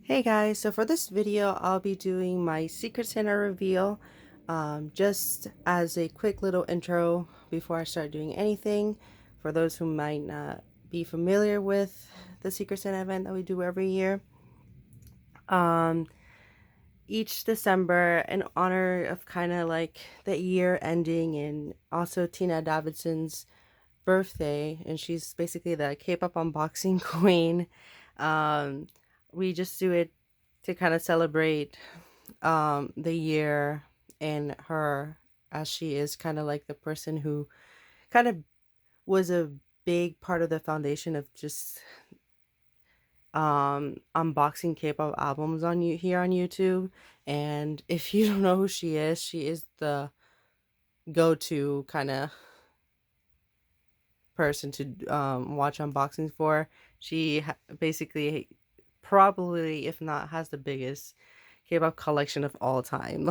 Hey guys, so for this video, I'll be doing my Secret Santa reveal. Just as a quick little intro before I start doing anything, for those who might not be familiar with the Secret Santa event that we do every year. Um, each December, in honor of kind of like the year ending and also Tina Davidson's birthday, and she's basically the K-pop unboxing queen. Um, we just do it to kind of celebrate the year and her, as she is kind of like the person who kind of was a big part of the foundation of just unboxing K-pop albums on you here on YouTube. And if you don't know who she is the go-to kind of person to watch unboxings for. Basically probably, if not, has the biggest K-pop collection of all time.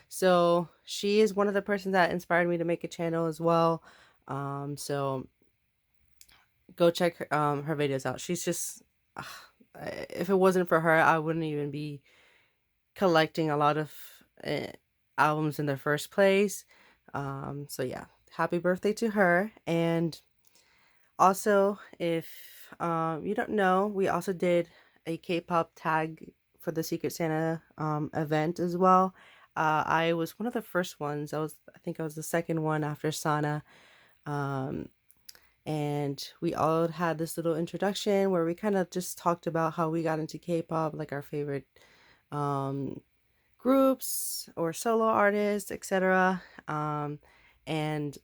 So she is one of the persons that inspired me to make a channel as well. So go check her videos out. She's just, if it wasn't for her, I wouldn't even be collecting a lot of uh, albums in the first place. So yeah, happy birthday to her. And also, if you don't know, we also did a K-pop tag for the Secret Santa event as well. I was one of the first ones. I think I was the second one after Sana. Um, and we all had this little introduction where we kind of just talked about how we got into K-pop, like our favorite um, groups or solo artists, etc. And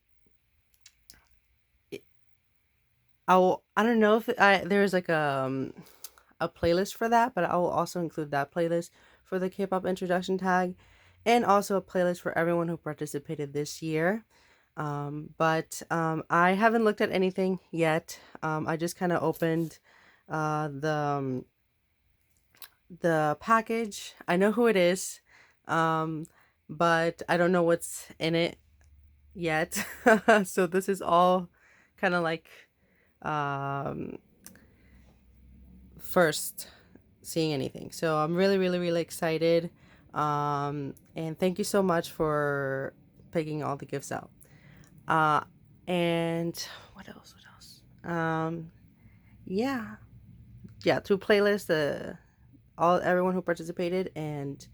I don't know if there's like a playlist for that, but I will also include that playlist for the K-pop introduction tag, and also a playlist for everyone who participated this year. But I haven't looked at anything yet. I just kind of opened uh, the um, the package. I know who it is, um, but I don't know what's in it yet. So this is all kind of like um first seeing anything. So I'm really, really, really excited. And thank you so much for picking all the gifts out. Uh, and what else? What else? Yeah, yeah. Two playlists. Everyone who participated and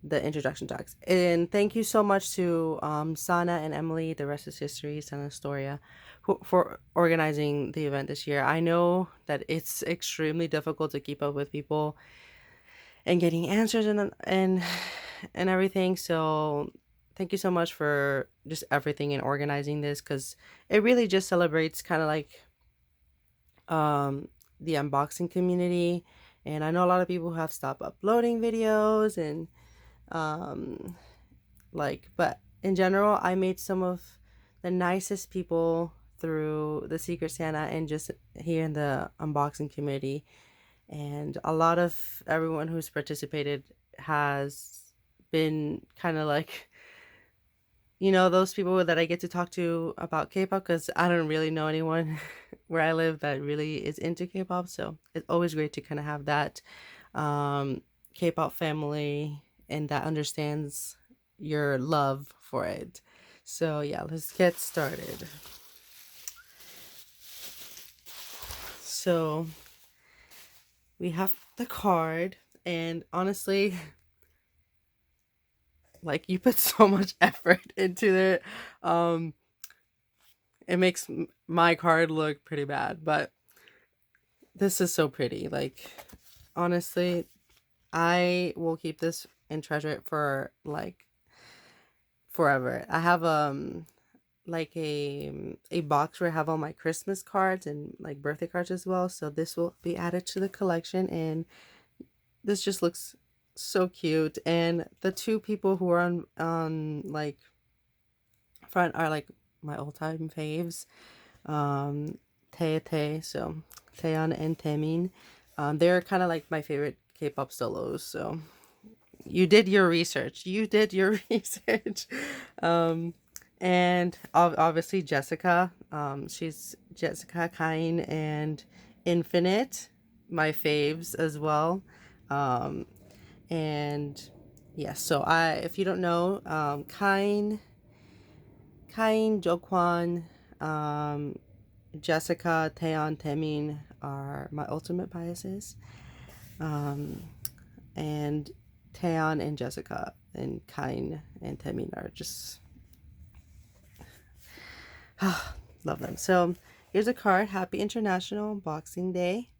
the introduction talks. And thank you so much to Sana and Emily, the rest is history, Sana Storia, for organizing the event this year. I know that it's extremely difficult to keep up with people and getting answers and everything. So thank you so much for just everything and organizing this, because it really just celebrates kind of like um the unboxing community. And I know a lot of people have stopped uploading videos and um but in general, I made some of the nicest people through the Secret Santa and just here in the unboxing community. And a lot of everyone who's participated has been kind of like, those people that I get to talk to about K-pop, because I don't really know anyone where I live that really is into K-pop. So it's always great to kind of have that um, K-pop family and that understands your love for it. So yeah, let's get started. So we have the card, and honestly, like, you put so much effort into it. Um, it makes my card look pretty bad, but this is so pretty. Like, honestly, I will keep this and treasure it for like forever. I have like a box where I have all my Christmas cards and like birthday cards as well. So this will be added to the collection, and this just looks so cute. And the two people who are on like front are like my all-time faves. So Taeyeon and Taemin. They're kind of like my favorite K-pop solos. So you did your research. You did your research. Um, and obviously Jessica. She's Jessica Kine and Infinite. my faves as well. Um, and yes, so if you don't know, Jokwan, um, Jessica, Taeyeon, Taemin are my ultimate biases. Um, and Taeyeon and Jessica and Kain and Taemin are just love them. So here's a card. Happy International Boxing Day.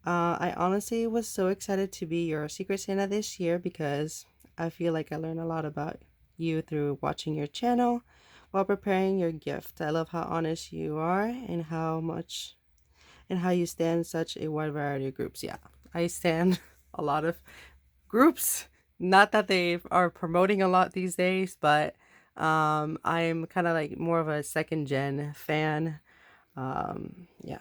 I honestly was so excited to be your Secret Santa this year because I feel like I learned a lot about you through watching your channel while preparing your gift. I love how honest you are and how you stand such a wide variety of groups. Yeah, I stand a lot of groups. Not that they are promoting a lot these days, but I'm kind of like more of a second gen fan. Yeah.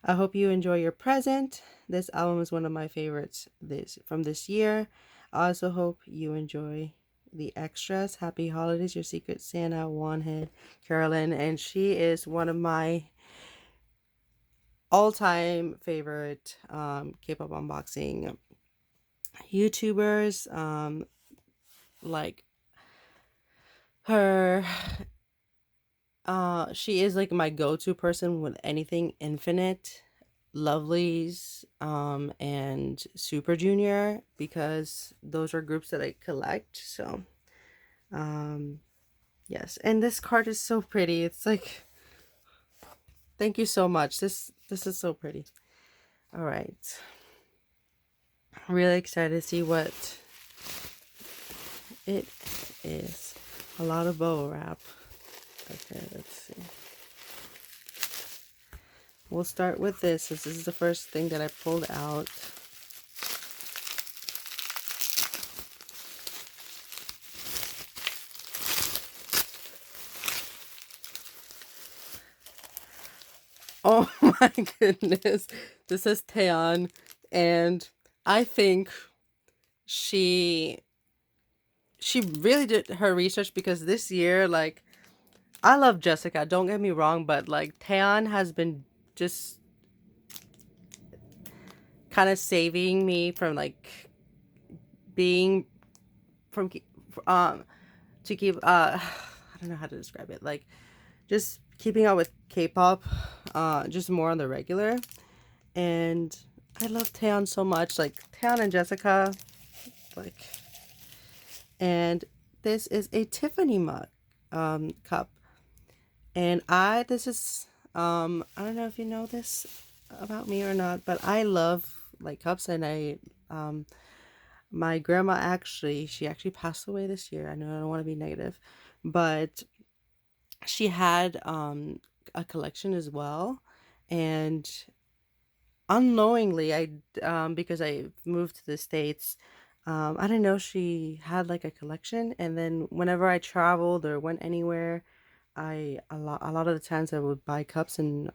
I hope you enjoy your present. This album is one of my favorites this year. I also hope you enjoy the extras. Happy holidays, your Secret Santa, Wanhead, Carolyn, and she is one of my all-time favorite K-pop unboxing YouTubers. Like her, she is like my go-to person with anything Infinite, Lovelies, and Super Junior, because those are groups that I collect. So, um, yes, and this card is so pretty. It's like, thank you so much. This is so pretty. All right, really excited to see what it is. A lot of bubble wrap. Okay, let's see. We'll start with this. This is the first thing that I pulled out. Oh my goodness. This is Taeyeon, and I think she really did her research, because this year, like, I love Jessica, don't get me wrong, but like Taeyeon has been just kind of saving me from like being from to keep I don't know how to describe it, like just keeping up with K-pop just more on the regular. And I love Taeyeon so much, like Taeyeon and Jessica, like. And this is a Tiffany mug cup, and this is I don't know if you know this about me or not, but I love like cups. And my grandma, she actually passed away this year. I know I don't want to be negative, but she had a collection as well. And unknowingly, because I moved to the States, I didn't know she had like a collection. And then whenever I traveled or went anywhere, a lot of the times I would buy cups, and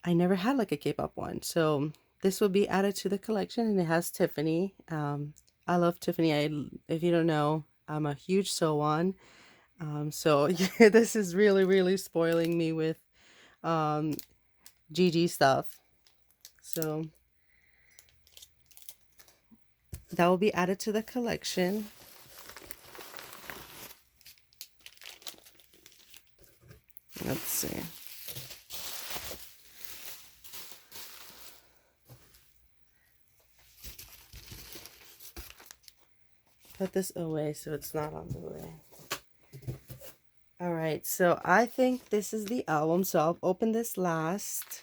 I never had like a K-pop one. So this will be added to the collection, and it has Tiffany. I love Tiffany. If you don't know, I'm a huge So-won. So yeah, this is really, really spoiling me with um GG stuff. So that will be added to the collection. Let's see. Put this away so it's not on the way. All right, so I think this is the album, so I'll open this last.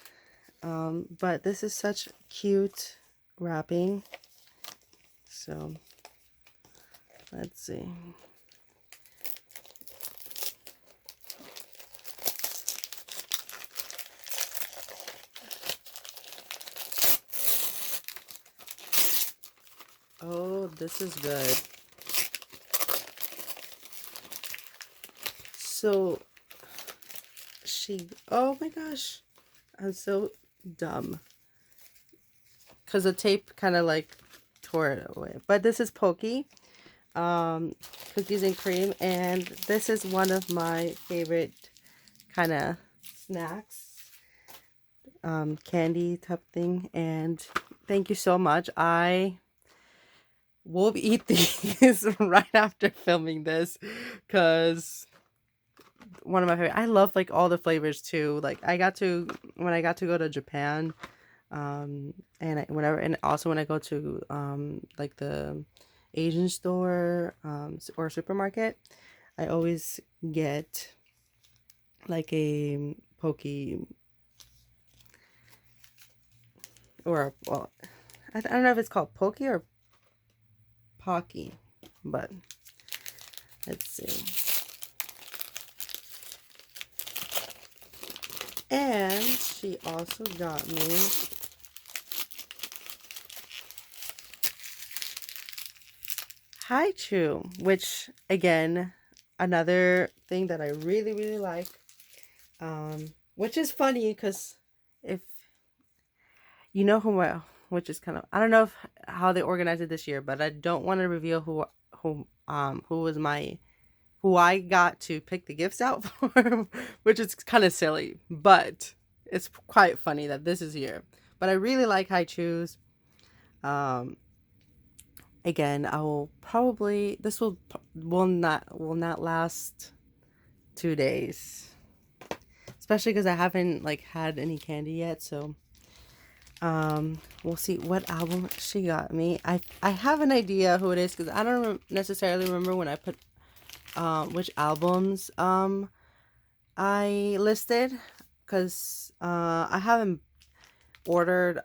But this is such cute wrapping. So let's see. Oh, this is good. So oh my gosh, I'm so dumb, because the tape kind of like tore it away. But this is Pokey, cookies and cream, and this is one of my favorite kind of snacks. candy type thing. And thank you so much. I will eat these right after filming this, because one of my favorite. I love like all the flavors too. Like when I got to go to Japan, and also when I go to like the Asian store or supermarket, I always get like a pokey, or well, I don't know if it's called pokey or pocky, but let's see. And she also got me Haichu, which again, another thing that I really, really like. Which is funny because if you know which is kind of, I don't know how they organized it this year, but I don't want to reveal who I got to pick the gifts out for, which is kind of silly, but it's quite funny that this is here. But I really like Haichu's. Um, Again, I will probably will not last 2 days, especially because I haven't like had any candy yet. So we'll see what album she got me. I have an idea who it is, because I don't necessarily remember when I put which albums I listed, because I haven't ordered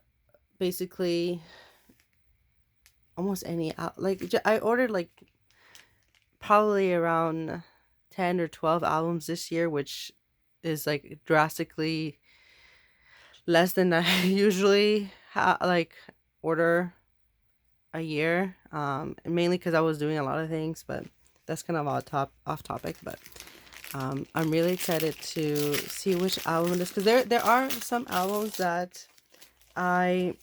basically almost any I ordered like probably around 10 or 12 albums this year, which is like drastically less than I usually like order a year, mainly because I was doing a lot of things, but that's kind of off topic. But I'm really excited to see which album it is, because there are some albums that I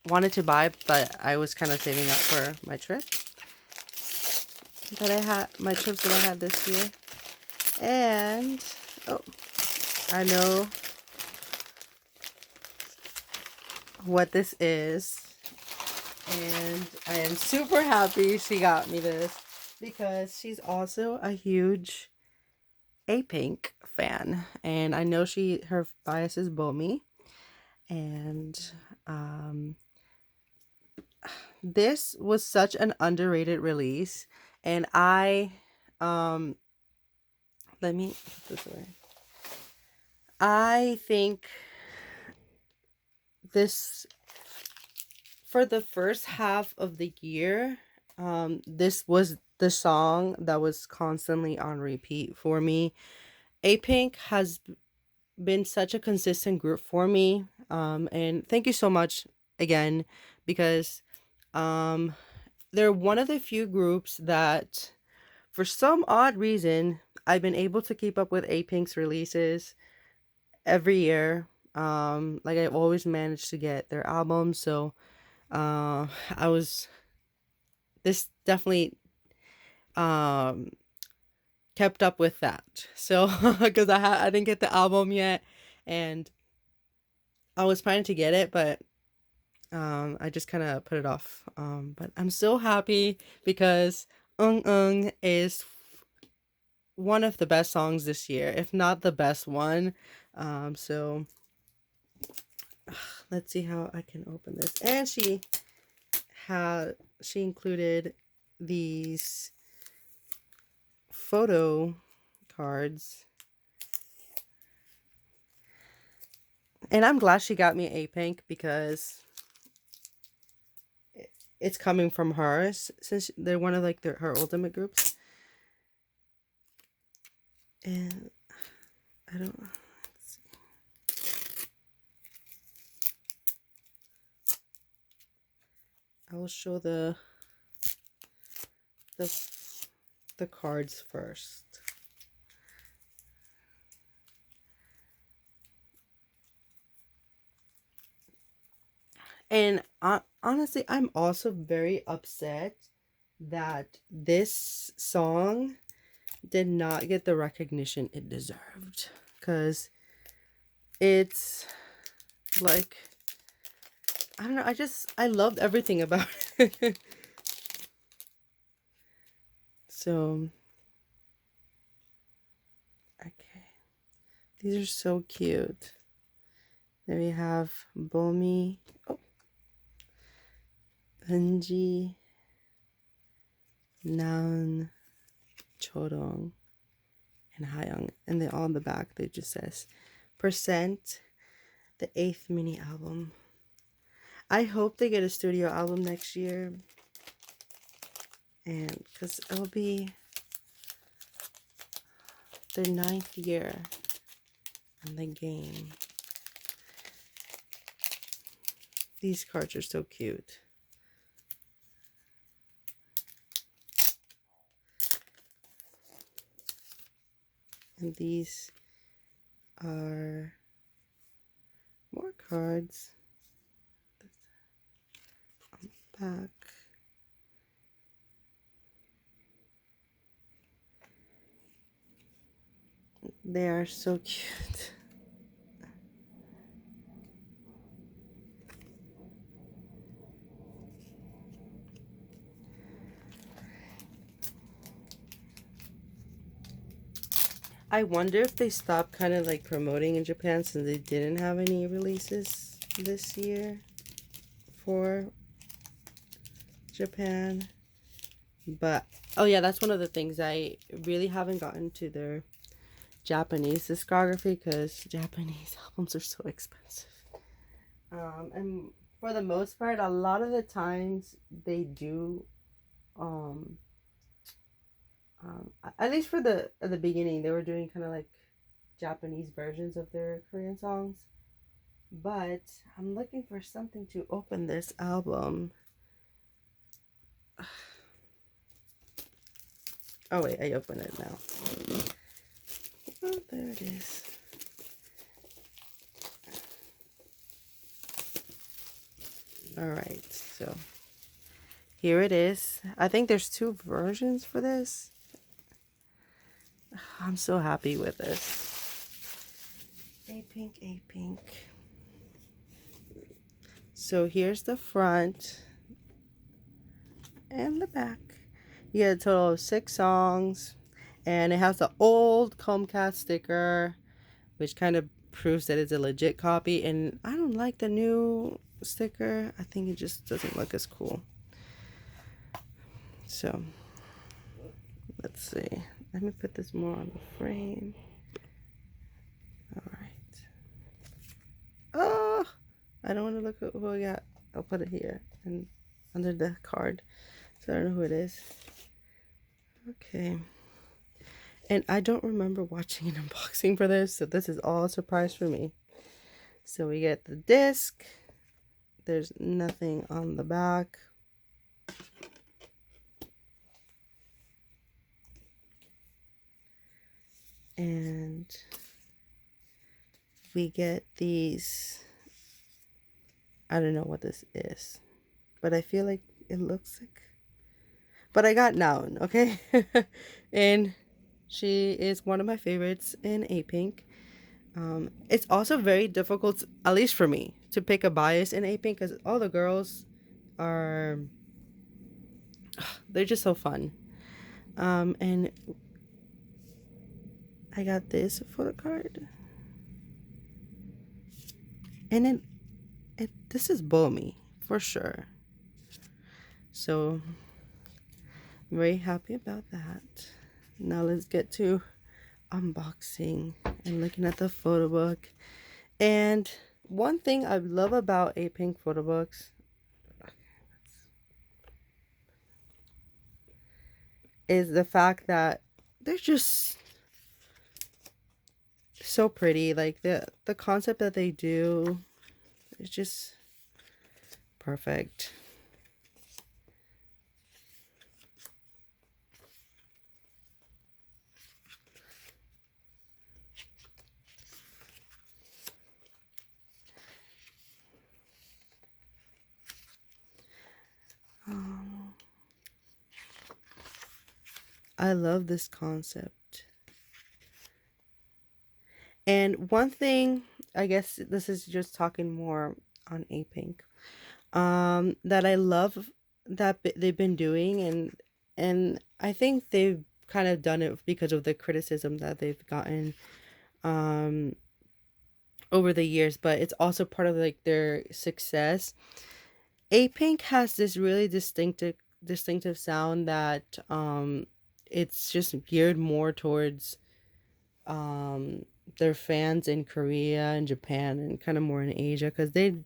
wanted to buy, but I was kind of saving up for my trip my trips that I had this year. And oh, I know what this is, and I am super happy she got me this, because she's also a huge A-Pink fan, and I know her biases both me. And this was such an underrated release, and let me put this away. I think this, for the first half of the year, this was the song that was constantly on repeat for me. A-Pink has been such a consistent group for me, and thank you so much again, because they're one of the few groups that, for some odd reason, I've been able to keep up with A-Pink's releases every year. Like I always managed to get their albums, so I was this definitely kept up with that. So because I didn't get the album yet, and I was planning to get it, but I just kind of put it off. But I'm so happy, because is one of the best songs this year, if not the best one. So let's see how I can open this. And she included these photo cards, and I'm glad she got me A-Pink, because it's coming from her, since they're one of like her ultimate groups. And I don't, I will show the cards first. And honestly, I'm also very upset that this song did not get the recognition it deserved, because It's like, I don't know, I loved everything about it. So, okay. These are so cute. Then we have Bomi, Eunji, Naeun, Chodong, and Hayoung. And then on the back, they just says, Percent, the 8th mini album. I hope they get a studio album next year. And because it'll be their 9th year in the game. These cards are so cute. And these are more cards on the back. They are so cute. I wonder if they stopped kind of like promoting in Japan since they didn't have any releases this year for Japan. But, oh yeah, that's one of the things. I really haven't gotten to their Japanese discography because Japanese albums are so expensive. And for the most part, a lot of the times they do, at least for at the beginning, they were doing kind of like Japanese versions of their Korean songs. But I'm looking for something to open this album. Oh wait, I open it now. Oh, there it is. Alright, so here it is. I think there's 2 versions for this. I'm so happy with this. A pink, A pink. So here's the front and the back. You get a total of 6 songs. And it has the old Comcast sticker, which kind of proves that it's a legit copy. And I don't like the new sticker. I think it just doesn't look as cool. So, let's see. Let me put this more on the frame. Alright. Oh! I don't want to look at who I got. I'll put it here and under the card. So I don't know who it is. Okay. And I don't remember watching an unboxing for this, so this is all a surprise for me. So we get the disc. There's nothing on the back. And we get these. I don't know what this is, but I feel like it looks like. But I got Naeun, okay? And she is one of my favorites in A Pink. It's also very difficult, at least for me, to pick a bias in A Pink because all the girls are, they're just so fun. And I got this photo card. And then this is Bomi for sure. So I'm very happy about that. Now let's get to unboxing and looking at the photo book. And one thing I love about A Pink photo books is the fact that they're just so pretty. Like the concept that they do is just perfect. I love this concept. And one thing I guess this is just talking more on A Pink. That I love that they've been doing, and I think they've kind of done it because of the criticism that they've gotten um over the years, but it's also part of like their success. A Pink has this really distinctive sound that it's just geared more towards um their fans in Korea and Japan and kind of more in Asia, because they've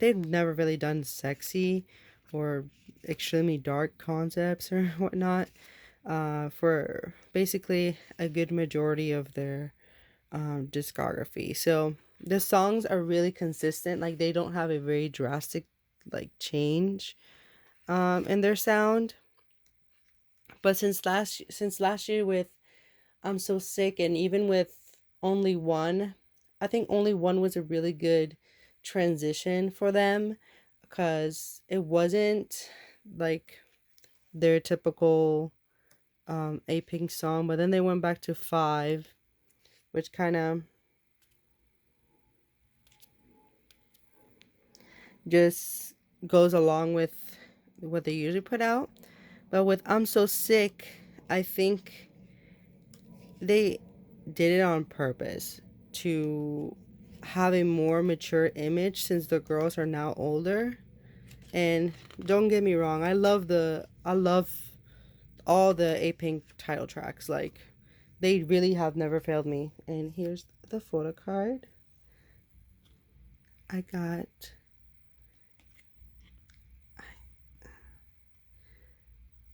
never really done sexy or extremely dark concepts or whatnot for basically a good majority of their discography. So the songs are really consistent, like they don't have a very drastic like change in their sound. But since last year with I'm So Sick, and even with Only One, I think Only One was a really good transition for them, because it wasn't like their typical A Pink song, but then they went back to Five, which kind of just goes along with what they usually put out. But with I'm So Sick, I think they did it on purpose to have a more mature image, since the girls are now older. And don't get me wrong, I love all the A Pink title tracks. Like, they really have never failed me. And here's the photo card. I got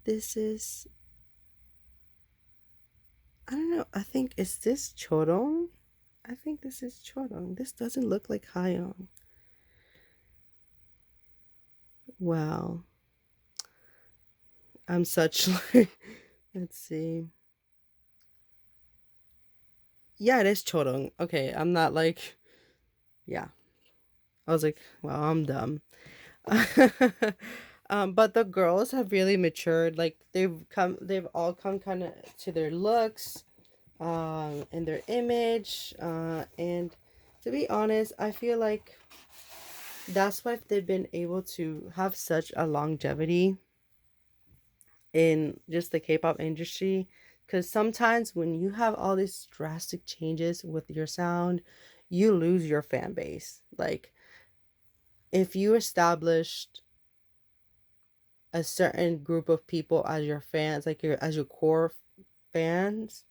this is I don't know. I think is this Chodong? I think this is Chodong. This doesn't look like Hyung. Wow. I'm such like let's see. Yeah, it is Chodong. Okay, I'm not like yeah. I was like, wow, I'm dumb. But the girls have really matured. Like they've all come kind of to their looks, and their image, and to be honest, I feel like that's why they've been able to have such a longevity in just the K-pop industry. Because sometimes when you have all these drastic changes with your sound, you lose your fan base. Like, if you established a certain group of people as your fans, like your core fans,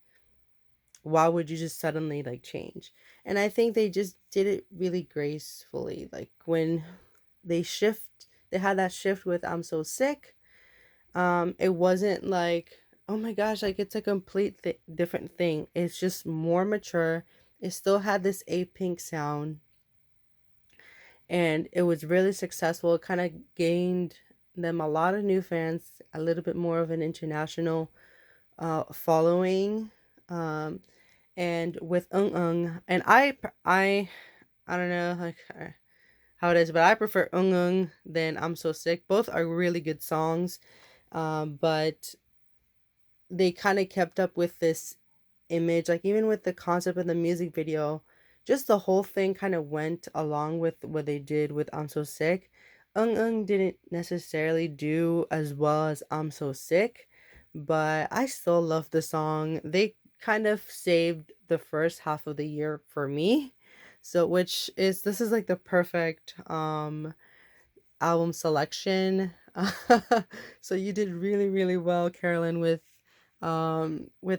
why would you just suddenly like change? And I think they just did it really gracefully. Like when they had that shift with I'm So Sick. It wasn't like, oh my gosh, like it's a complete different thing. It's just more mature. It still had this A Pink sound, and it was really successful. It kind of gained them a lot of new fans, a little bit more of an international following. And with and I don't know like how it is, but I prefer than I'm So Sick. Both are really good songs, but they kind of kept up with this image, like even with the concept of the music video, just the whole thing kind of went along with what they did with I'm So Sick. Didn't necessarily do as well as I'm So Sick, but I still love the song. They kind of saved the first half of the year for me. So which is this is like the perfect album selection. So you did really, really well, Carolyn, with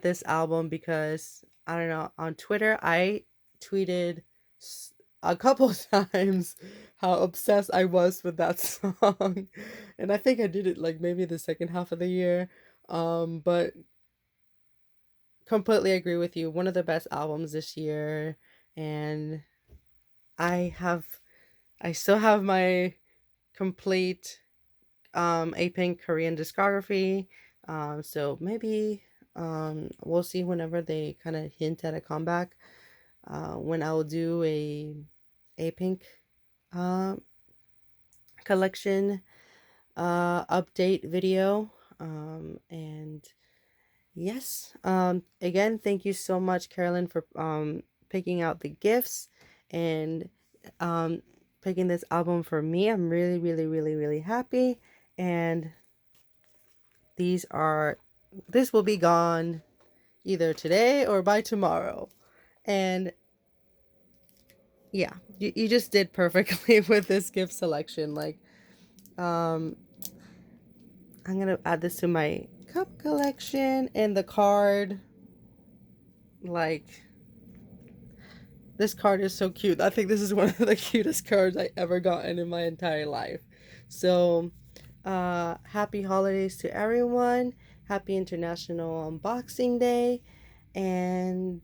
this album, because I don't know, on Twitter I tweeted a couple times how obsessed I was with that song. And I think I did it like maybe the second half of the year. But completely agree with you. One of the best albums this year, and I have I still have my complete A Pink Korean discography. So maybe we'll see whenever they kind of hint at a comeback. When I will do A Pink uh, collection update video. And yes, again, thank you so much, Carolyn, for picking out the gifts. and um, picking this album for me. I'm really, really, really, really happy. And this will be gone either today or by tomorrow. And yeah, you just did perfectly with this gift selection. Like, um, I'm gonna add this to my cup collection, and the card, like, this card is so cute. I think this is one of the cutest cards I ever gotten in my entire life. So, happy holidays to everyone. Happy International Unboxing Day. And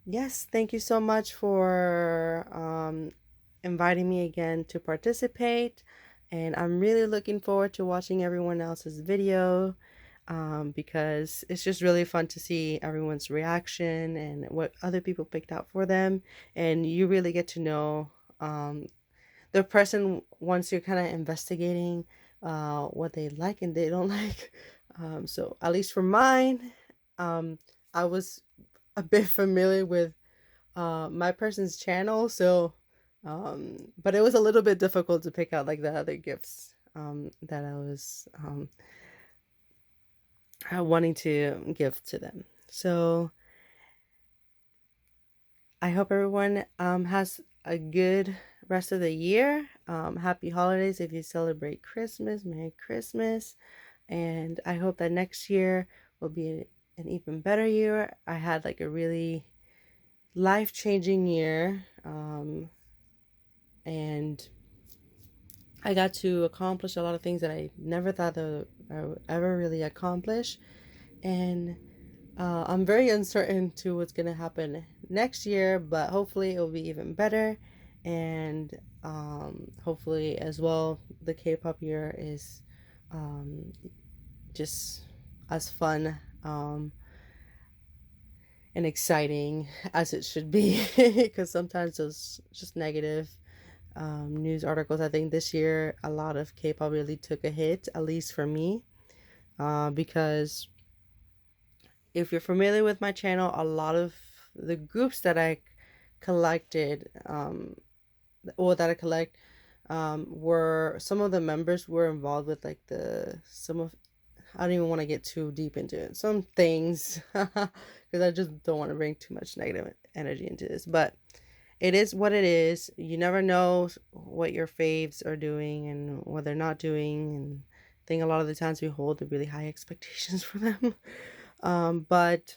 yes, thank you so much for inviting me again to participate. And I'm really looking forward to watching everyone else's video, because it's just really fun to see everyone's reaction and what other people picked out for them. And you really get to know the person once you're kind of investigating what they like and they don't like. So at least for mine, I was a bit familiar with my person's channel, so but it was a little bit difficult to pick out like the other gifts that I was wanting to give to them. So I hope everyone has a good rest of the year. Happy holidays if you celebrate Christmas. Merry Christmas. And I hope that next year will be an even better year. I had like a really life-changing year, and I got to accomplish a lot of things that I never thought that I would ever really accomplish. And I'm very uncertain to what's going to happen next year, but hopefully it will be even better. And hopefully, as well, the K-pop year is just as fun and exciting as it should be, because sometimes those just negative news articles. I think this year a lot of K-pop really took a hit, at least for me, because if you're familiar with my channel, a lot of the groups that I collected, or that I collect, were some of the members were involved with like some of, I don't even want to get too deep into it. Some things, because I just don't want to bring too much negative energy into this. But it is what it is. You never know what your faves are doing and what they're not doing. And I think a lot of the times we hold really high expectations for them. But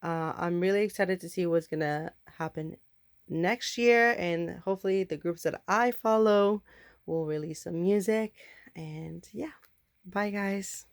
I'm really excited to see what's going to happen next year. And hopefully the groups that I follow will release some music. And yeah, bye guys.